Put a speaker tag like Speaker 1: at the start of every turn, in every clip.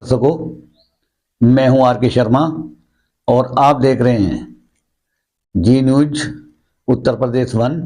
Speaker 1: दर्शकों, मैं हूं आर के शर्मा और आप देख रहे हैं जी न्यूज उत्तर प्रदेश 1।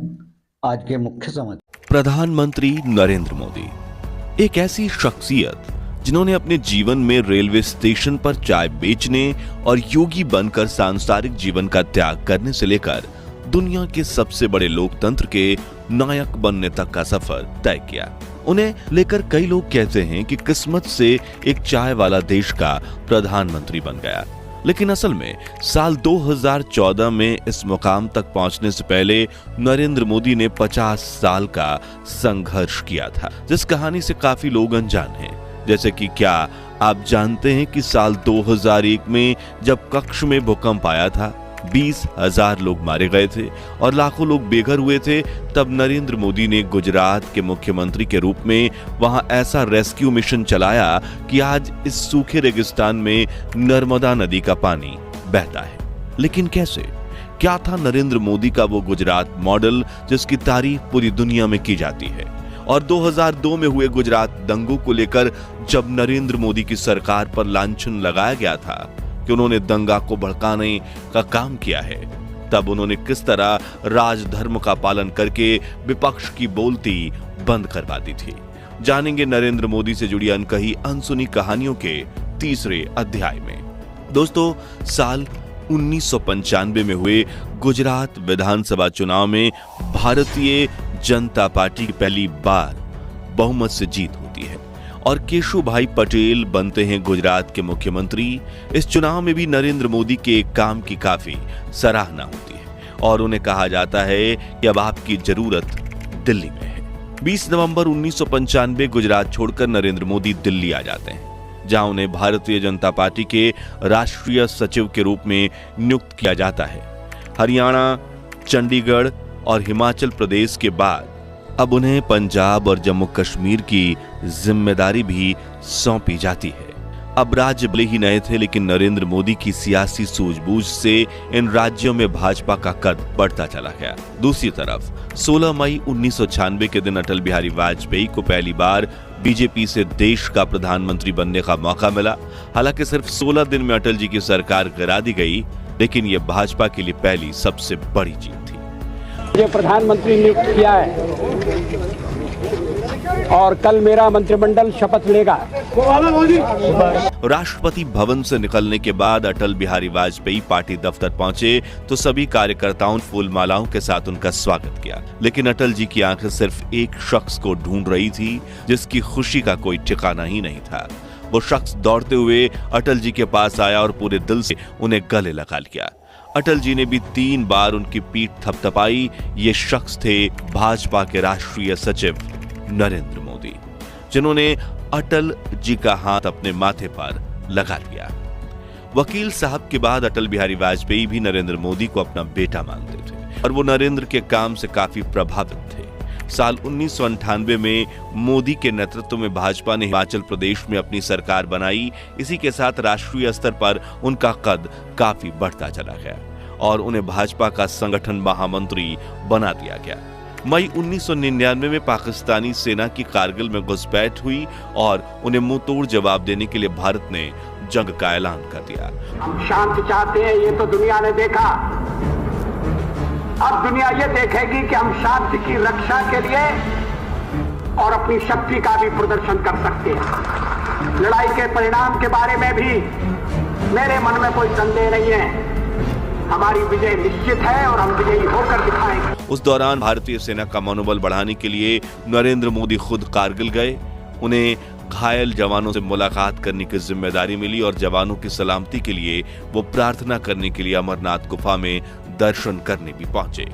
Speaker 1: आज के मुख्य समाचार।
Speaker 2: प्रधानमंत्री नरेंद्र मोदी एक ऐसी शख्सियत जिन्होंने अपने जीवन में रेलवे स्टेशन पर चाय बेचने और योगी बनकर सांसारिक जीवन का त्याग करने से लेकर दुनिया के सबसे बड़े लोकतंत्र के नायक बनने तक का सफर तय किया। उन्हें लेकर कई लोग कहते हैं कि किस्मत से एक चाय वाला देश का प्रधानमंत्री बन गया, लेकिन असल में साल 2014 में इस मुकाम तक पहुंचने से पहले नरेंद्र मोदी ने 50 साल का संघर्ष किया था, जिस कहानी से काफी लोग अनजान हैं। जैसे कि क्या आप जानते हैं कि साल 2001 में जब कच्छ में भूकंप आया था, 20,000 लोग मारे गए थे और लाखों लोग बेघर हुए थे, तब नरेंद्र मोदी ने गुजरात के मुख्यमंत्री के रूप में वहां ऐसा रेस्क्यू मिशन चलाया कि आज इस सूखे रेगिस्तान में नर्मदा नदी का पानी बहता है। लेकिन कैसे? क्या था नरेंद्र मोदी का वो गुजरात मॉडल जिसकी तारीफ पूरी दुनिया में की जाती है? और 2002 में हुए गुजरात दंगों को लेकर जब नरेंद्र मोदी की सरकार पर लांछन लगाया गया था कि उन्होंने दंगा को भड़काने का काम किया है, तब उन्होंने किस तरह राजधर्म का पालन करके विपक्ष की बोलती बंद करवा दी थी। जानेंगे नरेंद्र मोदी से जुड़ी अनकही अनसुनी कहानियों के तीसरे अध्याय में। दोस्तों, साल 1995 में हुए गुजरात विधानसभा चुनाव में भारतीय जनता पार्टी की पहली बार बहुमत से जीत होती है और केशुभाई पटेल बनते हैं गुजरात के मुख्यमंत्री। इस चुनाव में भी नरेंद्र मोदी के काम की काफी सराहना होती है और उन्हें कहा जाता है कि अब आपकी जरूरत दिल्ली में है। 20 नवंबर 1995 गुजरात छोड़कर नरेंद्र मोदी दिल्ली आ जाते हैं, जहां उन्हें भारतीय जनता पार्टी के राष्ट्रीय सचिव के रूप में नियुक्त किया जाता है। हरियाणा, चंडीगढ़ और हिमाचल प्रदेश के बाद अब उन्हें पंजाब और जम्मू कश्मीर की जिम्मेदारी भी सौंपी जाती है। अब राज्य भले ही नए थे, लेकिन नरेंद्र मोदी की सियासी सूझबूझ से इन राज्यों में भाजपा का कद बढ़ता चला गया। दूसरी तरफ 16 मई 1996 के दिन अटल बिहारी वाजपेयी को पहली बार बीजेपी से देश का प्रधानमंत्री बनने का मौका मिला। हालांकि सिर्फ 16 दिन में अटल जी की सरकार गिरा दी गई, लेकिन यह भाजपा के लिए पहली सबसे बड़ी जीत थी।
Speaker 3: मुझे प्रधानमंत्री नियुक्त किया है और कल मेरा मंत्रिमंडल शपथ लेगा।
Speaker 2: राष्ट्रपति भवन से निकलने के बाद अटल बिहारी वाजपेयी पार्टी दफ्तर पहुंचे तो सभी कार्यकर्ताओं ने फूल मालाओं के साथ उनका स्वागत किया। लेकिन अटल जी की आंखें सिर्फ एक शख्स को ढूंढ रही थी, जिसकी खुशी का कोई ठिकाना ही नहीं था। वो शख्स दौड़ते हुए अटल जी के पास आया और पूरे दिल से उन्हें गले लगा लिया। अटल जी ने भी 3 बार उनकी पीठ थपथपाई। ये शख्स थे भाजपा के राष्ट्रीय सचिव नरेंद्र मोदी, जिन्होंने अटल जी का हाथ अपने माथे पर लगा लिया। वकील साहब के बाद अटल बिहारी वाजपेयी भी नरेंद्र मोदी को अपना बेटा मानते थे और वो नरेंद्र के काम से काफी प्रभावित थे। साल 1998 में मोदी के नेतृत्व में भाजपा ने हिमाचल प्रदेश में अपनी सरकार बनाई। इसी के साथ राष्ट्रीय स्तर पर उनका कद काफी बढ़ता चला गया और उन्हें भाजपा का संगठन महामंत्री बना दिया गया। मई 1999 में पाकिस्तानी सेना की कारगिल में घुसपैठ हुई और उन्हें मुंहतोड़ जवाब देने के लिए भारत ने जंग का ऐलान कर दिया।
Speaker 3: हम शांति चाहते हैं, ये तो दुनिया ने देखा। अब दुनिया ये देखेगी कि हम शांति की रक्षा के लिए और अपनी शक्ति का भी प्रदर्शन कर सकते हैं। लड़ाई के परिणाम के बारे में भी मेरे मन में कोई संदेह नहीं है। हमारी विजय निश्चित है और हम विजयी होकर दिखाएंगे।
Speaker 2: उस दौरान भारतीय सेना का मनोबल बढ़ाने के लिए नरेंद्र मोदी खुद कारगिल गए। उन्हें घायल जवानों से मुलाकात करने की जिम्मेदारी मिली और जवानों की सलामती के लिए वो प्रार्थना करने के लिए अमरनाथ गुफा में दर्शन करने भी पहुंचे।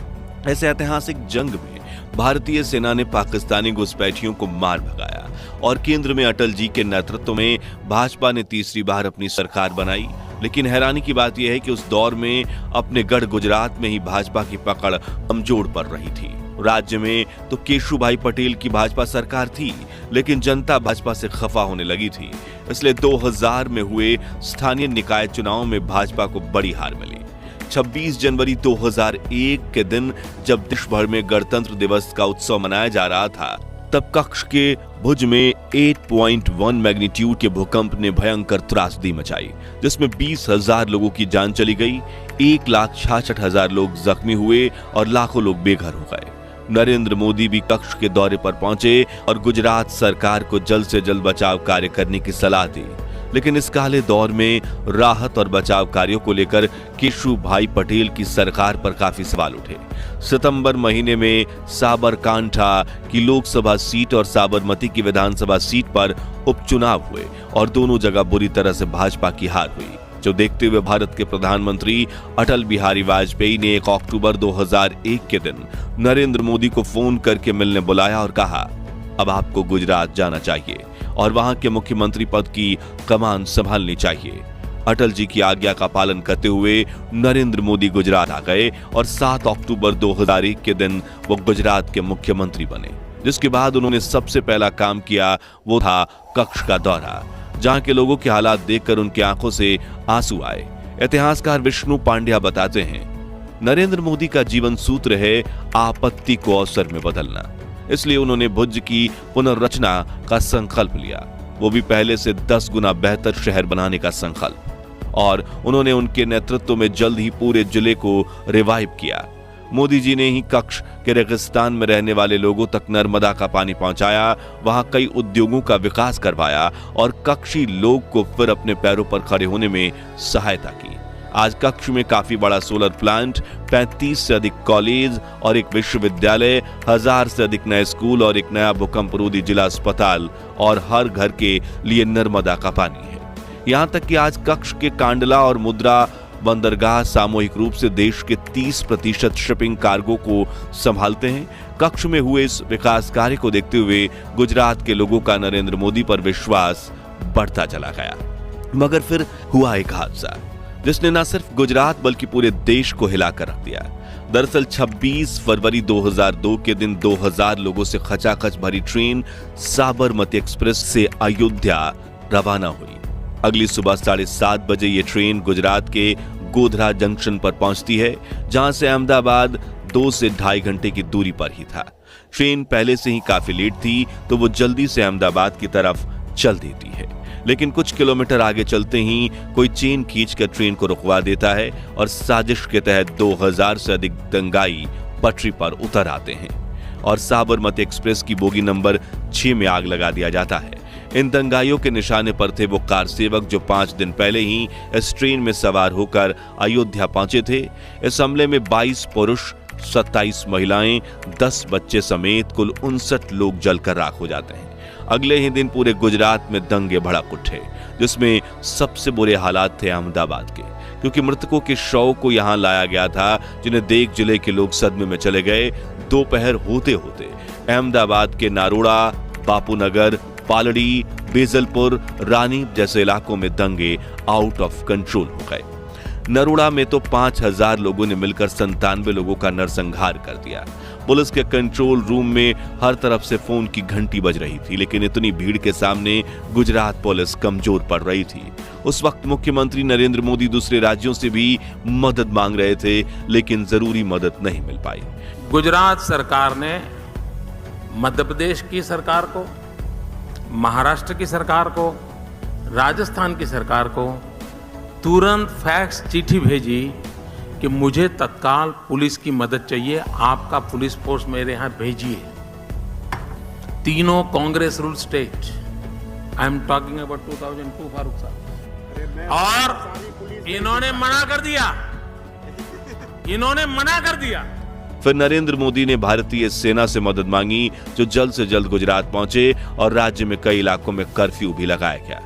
Speaker 2: ऐसे ऐतिहासिक जंग में भारतीय सेना ने पाकिस्तानी घुसपैठियों को मार भगाया और केंद्र में अटल जी के नेतृत्व में भाजपा ने तीसरी बार अपनी सरकार बनाई। लेकिन हैरानी की बात यह है कि उस दौर में अपने गढ़ गुजरात में ही भाजपा की पकड़ कमजोर पड़ रही थी। राज्य में तो केशुभाई पटेल की भाजपा सरकार थी, लेकिन जनता भाजपा से खफा होने लगी थी। इसलिए 2000 में हुए स्थानीय निकाय चुनाव में भाजपा को बड़ी हार मिली। 26 जनवरी 2001 के दिन जब देश भर में गणतंत्र दिवस का उत्सव मनाया जा रहा था, तब कक्ष के भुज में 8.1 मैग्नीट्यूड के भूकंप ने भयंकर त्रासदी मचाई, जिसमें 20,000 लोगों की जान चली गई, 1,66,000 लोग जख्मी हुए और लाखों लोग बेघर हो गए। नरेंद्र मोदी भी कक्ष के दौरे पर पहुंचे और गुजरात सरकार को जल्द से जल्द बचाव कार्य करने की सलाह दी। लेकिन इस काले दौर में राहत और बचाव कार्यों को लेकर केशुभाई पटेल की सरकार पर काफी सवाल उठे। सितंबर महीने में साबरकांठा की लोकसभा सीट और साबरमती की विधानसभा सीट पर उपचुनाव हुए और दोनों जगह बुरी तरह से भाजपा की हार हुई, जो देखते हुए भारत के प्रधानमंत्री अटल बिहारी वाजपेयी ने 1 अक्टूबर 2001 के दिन नरेंद्र मोदी को फोन करके मिलने बुलाया और कहा, अब आपको गुजरात जाना चाहिए और वहां के मुख्यमंत्री पद की कमान संभालनी चाहिए। अटल जी की आज्ञा का पालन करते हुए नरेंद्र मोदी गुजरात आ गए और 7 अक्टूबर 2001 के दिन वो गुजरात के मुख्यमंत्री बने, जिसके बाद उन्होंने सबसे पहला काम किया वो था कक्ष का दौरा, जहां के लोगों के हालात देखकर उनकी आंखों से आंसू आए। इतिहासकार विष्णु पांड्या बताते हैं, नरेंद्र मोदी का जीवन सूत्र है आपत्ति को अवसर में बदलना। इसलिए उन्होंने भुज की पुनर्रचना का संकल्प लिया, वो भी पहले से 10 गुना बेहतर शहर बनाने का संकल्प। और उन्होंने उनके नेतृत्व में जल्द ही पूरे जिले को रिवाइव किया। मोदी जी ने ही कक्ष के रेगिस्तान में रहने वाले लोगों तक नर्मदा का पानी पहुंचाया, वहां कई उद्योगों का विकास करवाया और कक्षी लोग को फिर अपने पैरों पर खड़े होने में सहायता की। आज कक्ष में काफी बड़ा सोलर प्लांट, 35 से अधिक कॉलेज और एक विश्वविद्यालय, 1000 से अधिक नए स्कूल और एक नया भूकंप रोधी जिला अस्पताल और हर घर के लिए नर्मदा का पानी है। यहां तक कि आज कक्ष के कांडला और मुद्रा बंदरगाह सामूहिक रूप से देश के 30% शिपिंग कार्गो को संभालते हैं। कक्ष में हुए इस विकास कार्य को देखते हुए गुजरात के लोगों का नरेंद्र मोदी पर विश्वास बढ़ता चला गया। मगर फिर हुआ एक हादसा जिसने न सिर्फ गुजरात बल्कि पूरे देश को हिलाकर रख दिया। दरअसल 26 फरवरी 2002 के दिन 2000 लोगों से खचाखच भरी ट्रेन साबरमती एक्सप्रेस से अयोध्या रवाना हुई। अगली सुबह 7:30 बजे ये ट्रेन गुजरात के गोधरा जंक्शन पर पहुंचती है, जहां से अहमदाबाद 2 से 2.5 घंटे की दूरी पर ही था। ट्रेन पहले से ही काफी लेट थी, तो वो जल्दी से अहमदाबाद की तरफ चल देती है। लेकिन कुछ किलोमीटर आगे चलते ही कोई चेन खींचकर ट्रेन को रुकवा देता है और साजिश के तहत 2000 से अधिक दंगाई पटरी पर उतर आते हैं और साबरमती एक्सप्रेस की बोगी नंबर 6 में आग लगा दिया जाता है। इन दंगाइयों के निशाने पर थे वो कार सेवक जो 5 दिन पहले ही इस ट्रेन में सवार होकर अयोध्या पहुंचे थे। इस हमले में 22 पुरुष, 27 महिलाएं, 10 बच्चे समेत कुल 59 लोग जलकर राख हो जाते हैं। अगले ही दिन पूरे गुजरात में दंगे भड़क उठे, जिसमें सबसे बुरे हालात थे अहमदाबाद के, क्योंकि मृतकों के शव को यहां लाया गया था, जिन्हें देख जिले के लोग सदमे में चले गए। दोपहर होते होते अहमदाबाद के नारोड़ा, बापूनगर, पालड़ी, बेजलपुर, रानी जैसे इलाकों में दंगे आउट ऑफ कंट्रोल हो गए। नरोड़ा में तो 5000 लोगों ने मिलकर 97 लोगों का नरसंहार कर दिया। पुलिस के कंट्रोल रूम में हर तरफ से फोन की घंटी बज रही थी, लेकिन इतनी भीड़ के सामने गुजरात पुलिस कमजोर पड़ रही थी। उस वक्त मुख्यमंत्री नरेंद्र मोदी दूसरे राज्यों से भी मदद मांग रहे थे, लेकिन जरूरी मदद नहीं मिल पाई।
Speaker 4: गुजरात सरकार ने मध्य प्रदेश की सरकार को, महाराष्ट्र की सरकार को, राजस्थान की सरकार को तुरंत फैक्स चिट्ठी भेजी कि मुझे तत्काल पुलिस की मदद चाहिए, आपका पुलिस फोर्स मेरे यहां भेजिए। तीनों Congress rule state, I am talking about 2002 Farooq साहब, और इन्होंने मना कर दिया, इन्होंने मना कर दिया।
Speaker 2: फिर नरेंद्र मोदी ने भारतीय सेना से मदद मांगी, जो जल्द से जल्द गुजरात पहुंचे और राज्य में कई इलाकों में कर्फ्यू भी लगाया गया।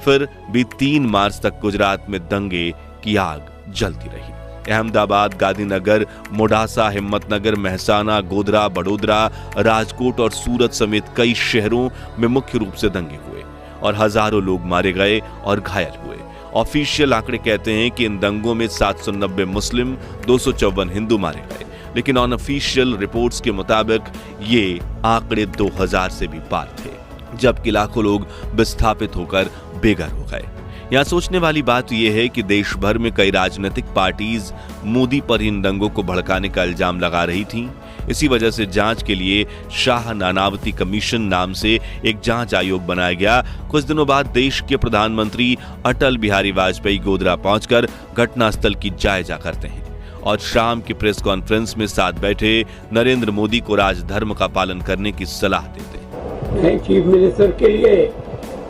Speaker 2: फिर भी 3 मार्च तक गुजरात में दंगे की आग जलती रही। अहमदाबाद, गांधीनगर, मोडासा, हिम्मतनगर, महसाना, गोधरा, बड़ोदरा, राजकोट और सूरत समेत कई शहरों में मुख्य रूप से दंगे हुए और हजारों लोग मारे गए और घायल हुए। ऑफिशियल आंकड़े कहते हैं कि इन दंगों में 790 मुस्लिम, 254 हिंदू मारे गए, लेकिन अनऑफिशियल रिपोर्ट्स के मुताबिक ये आंकड़े 2000 से भी पार थे, जबकि लाखों लोग विस्थापित होकर बेघर हो गए। यहाँ सोचने वाली बात यह है कि देश भर में कई राजनीतिक पार्टीज मोदी पर इन दंगों को भड़काने का इल्जाम लगा रही थीं। इसी वजह से जांच के लिए शाह नानावती कमीशन नाम से एक जांच आयोग बनाया गया। कुछ दिनों बाद देश के प्रधानमंत्री अटल बिहारी वाजपेयी गोधरा पहुंचकर घटनास्थल की जायजा करते हैं और शाम की प्रेस कॉन्फ्रेंस में साथ बैठे नरेंद्र मोदी को राजधर्म का पालन करने की सलाह देते हैं।
Speaker 3: चीफ मिनिस्टर के लिए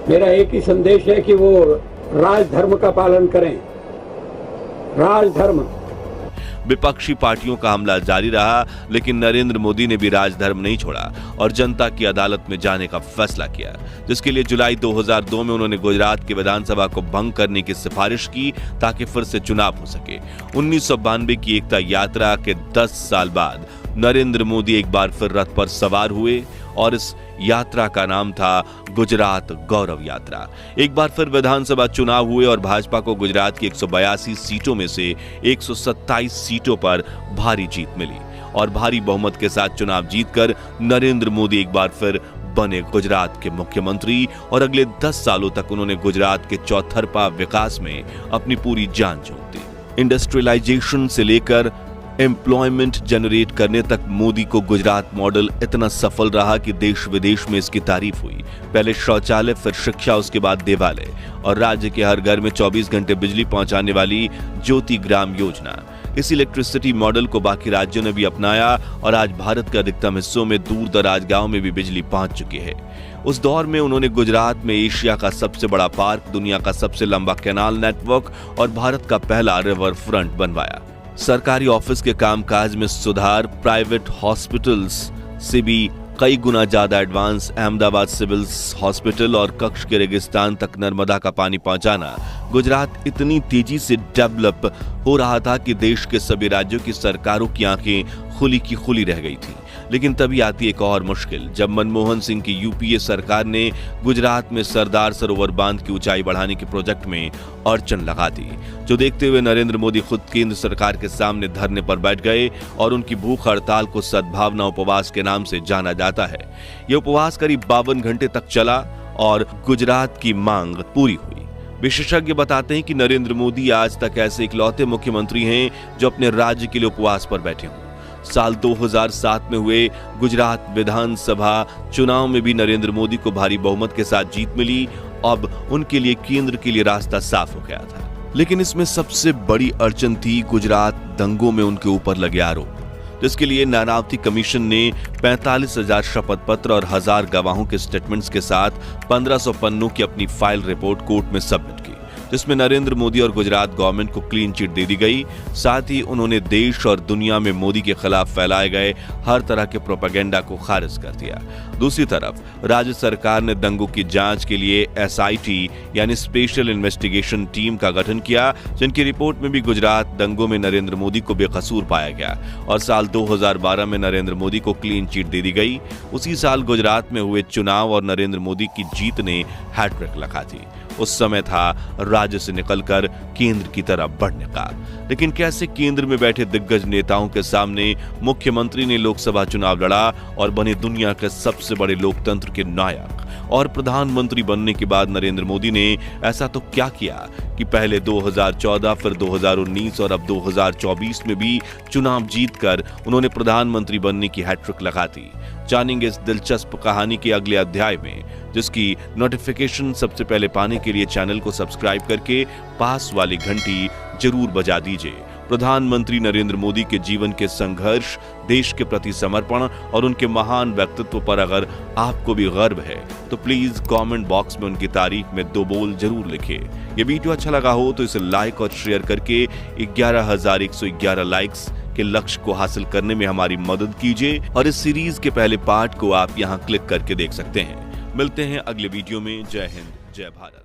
Speaker 3: मेरा एक ही संदेश है कि वो राजधर्म का पालन करें। राजधर्म।
Speaker 2: विपक्षी पार्टियों का हमला जारी रहा, लेकिन नरेंद्र मोदी ने भी राजधर्म नहीं छोड़ा और जनता की अदालत में जाने का फैसला किया, जिसके लिए जुलाई 2002 में उन्होंने गुजरात की विधानसभा को भंग करने की सिफारिश की ताकि फिर से चुनाव हो सके। 1992 की एकता यात्रा के 10 साल बाद नरेंद्र मोदी एक बार फिर रथ पर सवार हुए और इस यात्रा का नाम था गुजरात गौरव यात्रा। एक बार फिर विधानसभा चुनाव हुए और भाजपा को गुजरात की 182 सीटों में से 127 सीटों पर भारी जीत मिली और भारी बहुमत के साथ चुनाव जीतकर नरेंद्र मोदी एक बार फिर बने गुजरात के मुख्यमंत्री और अगले 10 सालों तक उन्होंने गुजरात के चौतरफा विकास में अपनी पूरी जान झोंक दी। इंडस्ट्रियलाइजेशन से लेकर एम्प्लॉयमेंट जनरेट करने तक मोदी को गुजरात मॉडल इतना सफल रहा कि देश विदेश में इसकी तारीफ हुई। पहले शौचालय, फिर शिक्षा, उसके बाद देवालय और राज्य के हर घर में 24 घंटे बिजली पहुंचाने वाली ज्योति ग्राम योजना। इस इलेक्ट्रिसिटी मॉडल को बाकी राज्यों ने भी अपनाया और आज भारत के अधिकतम हिस्सों में दूर दराज गांव में भी बिजली पहुंच चुकी है। उस दौर में उन्होंने गुजरात में एशिया का सबसे बड़ा पार्क, दुनिया का सबसे लंबा कैनाल नेटवर्क और भारत का पहला रिवर फ्रंट बनवाया। सरकारी ऑफिस के कामकाज में सुधार, प्राइवेट हॉस्पिटल्स से भी कई गुना ज्यादा एडवांस, अहमदाबाद सिविल हॉस्पिटल और कच्छ के रेगिस्तान तक नर्मदा का पानी पहुंचाना। गुजरात इतनी तेजी से डेवलप हो रहा था कि देश के सभी राज्यों की सरकारों की आंखें खुली की खुली रह गई थी। लेकिन तभी आती एक और मुश्किल, जब मनमोहन सिंह की यूपीए सरकार ने गुजरात में सरदार सरोवर बांध की ऊंचाई बढ़ाने के प्रोजेक्ट में अड़चन लगा दी, जो देखते हुए नरेंद्र मोदी खुद केंद्र सरकार के सामने धरने पर बैठ गए और उनकी भूख हड़ताल को सद्भावना उपवास के नाम से जाना जाता है। यह उपवास करीब 52 घंटे तक चला और गुजरात की मांग पूरी हुई। विशेषज्ञ बताते हैं कि नरेंद्र मोदी आज तक ऐसे इकलौते मुख्यमंत्री हैं जो अपने राज्य के लिए उपवास पर बैठे हों। साल 2007 में हुए गुजरात विधानसभा चुनाव में भी नरेंद्र मोदी को भारी बहुमत के साथ जीत मिली। अब उनके लिए केंद्र के लिए रास्ता साफ हो गया था, लेकिन इसमें सबसे बड़ी अड़चन थी गुजरात दंगों में उनके ऊपर लगे आरोप, जिसके लिए नानावती कमीशन ने 45,000 शपथ पत्र और 1000 गवाहों के स्टेटमेंट्स के साथ 1500 पन्नों की अपनी फाइल रिपोर्ट कोर्ट में सबमिट की, जिसमें नरेंद्र मोदी और गुजरात गवर्नमेंट को क्लीन चिट दे दी गई। साथ ही उन्होंने देश और दुनिया में मोदी के खिलाफ फैलाए गए हर तरह के प्रोपेगेंडा को खारिज कर दिया। दूसरी तरफ राज्य सरकार ने दंगों की जांच के लिए एसआईटी यानी स्पेशल इन्वेस्टिगेशन टीम का गठन किया, जिनकी रिपोर्ट में भी गुजरात दंगों में नरेंद्र मोदी को बेकसूर पाया गया और साल 2012 में नरेंद्र मोदी को क्लीन चिट दे दी गई। उसी साल गुजरात में हुए चुनाव और नरेंद्र मोदी की जीत ने हैट्रिक लगा दी। उस समय था राज्य से निकलकर केंद्र की तरफ बढ़ने का। लेकिन कैसे केंद्र में बैठे दिग्गज नेताओं के सामने मुख्यमंत्री ने लोकसभा चुनाव लड़ा और बने दुनिया के सबसे बड़े लोकतंत्र के नायक, और प्रधानमंत्री बनने के बाद नरेंद्र मोदी ने ऐसा तो क्या किया कि पहले 2014, फिर 2019 और अब 2024 में भी चुनाव जीतकर उन्होंने प्रधानमंत्री बनने की हैट्रिक लगा दी। जानेंगे इस दिलचस्प कहानी के अगले अध्याय में, जिसकी नोटिफिकेशन सबसे पहले पाने के लिए चैनल को सब्सक्राइब करके पास वाली घंटी जरूर बजा दीजिए। प्रधानमंत्री नरेंद्र मोदी के जीवन के संघर्ष, देश के प्रति समर्पण और उनके महान व्यक्तित्व पर अगर आपको भी गर्व है तो प्लीज कमेंट बॉक्स में उनकी तारीफ में 2 बोल जरूर लिखिए। ये वीडियो अच्छा लगा हो तो इसे लाइक और शेयर करके 11,111 लाइक्स के लक्ष्य को हासिल करने में हमारी मदद कीजिए और इस सीरीज के पहले पार्ट को आप यहां क्लिक करके देख सकते हैं। मिलते हैं अगले वीडियो में। जय हिंद, जय भारत।